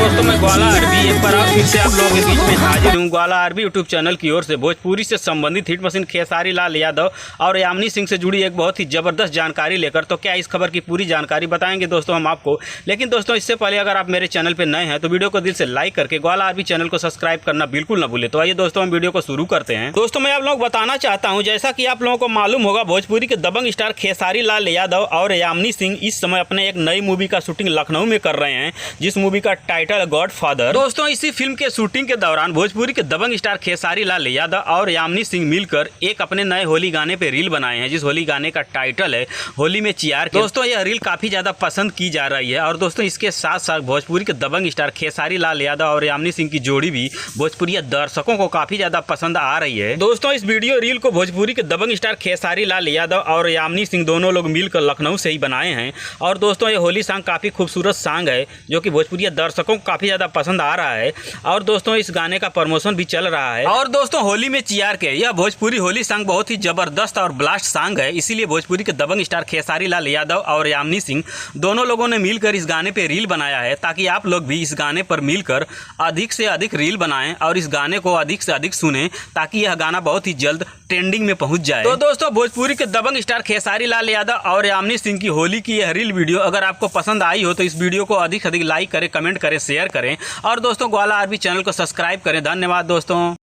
दोस्तों मैं ग्वाला आरबी एक बार फिर से आप लोगों के बीच में हाजिर हूँ। ग्वाला आरबी यूट्यूब चैनल की ओर से भोजपुरी से संबंधित हिट मशीन खेसारी लाल यादव और यामिनी सिंह से जुड़ी एक बहुत ही ज़बरदस्त जानकारी लेकर तो क्या इस खबर की पूरी जानकारी बताएंगे दोस्तों हम आपको। लेकिन दोस्तों इससे पहले अगर आप मेरे चैनल पर नए हैं तो वीडियो को दिल से लाइक करके ग्वाला आरबी चैनल को सब्सक्राइब करना बिल्कुल न भूले। तो आइए दोस्तों हम वीडियो को शुरू करते हैं। दोस्तों मैं आप लोग बताना चाहता हूँ, जैसा कि आप लोगों को मालूम होगा, भोजपुरी के दबंग स्टार खेसारी लाल यादव और यामिनी सिंह इस समय अपने एक नई मूवी का शूटिंग लखनऊ में कर रहे हैं, जिस मूवी का टाइटल गॉडफादर। दोस्तों इसी फिल्म के शूटिंग के दौरान भोजपुरी के दबंग स्टार खेसारी लाल यादव और यामिनी सिंह मिलकर एक अपने नए होली गाने पे रील बनाए हैं, जिस होली गाने का टाइटल है होली में चियार। दोस्तों यह रील काफी ज्यादा पसंद की जा रही है और दोस्तों इसके साथ साथ भोजपुरी के दबंग स्टार खेसारी लाल यादव और यामिनी सिंह की जोड़ी भी भोजपुरी दर्शकों को काफी ज्यादा पसंद आ रही है। दोस्तों इस वीडियो रील को भोजपुरी के दबंग स्टार खेसारी लाल यादव और यामिनी सिंह दोनों लोग मिलकर लखनऊ से ही बनाए हैं। और दोस्तों ये होली सॉन्ग काफी खूबसूरत सॉन्ग है जो कि भोजपुरी दर्शकों को काफी ज्यादा पसंद आ रहा है। और दोस्तों इस गाने का प्रमोशन भी चल रहा है। और दोस्तों होली में चियार के यह भोजपुरी होली सॉन्ग बहुत ही जबरदस्त और ब्लास्ट सॉन्ग है, इसीलिए भोजपुरी के दबंग स्टार खेसारी लाल यादव और यामिनी सिंह दोनों लोगों ने मिलकर इस गाने पे रील बनाया है, ताकि आप लोग भी इस गाने पर मिलकर अधिक से अधिक रील बनाएं और इस गाने को अधिक से अधिक सुने, ताकि यह गाना बहुत ही जल्द ट्रेंडिंग में पहुंच जाए। तो दोस्तों भोजपुरी के दबंग स्टार खेसारी लाल यादव और यामिनी सिंह की होली की यह रील वीडियो अगर आपको पसंद आई हो तो इस वीडियो को अधिक से अधिक लाइक करें, कमेंट करें, शेयर करें और दोस्तों ग्वाला आरबी चैनल को सब्सक्राइब करें। धन्यवाद दोस्तों।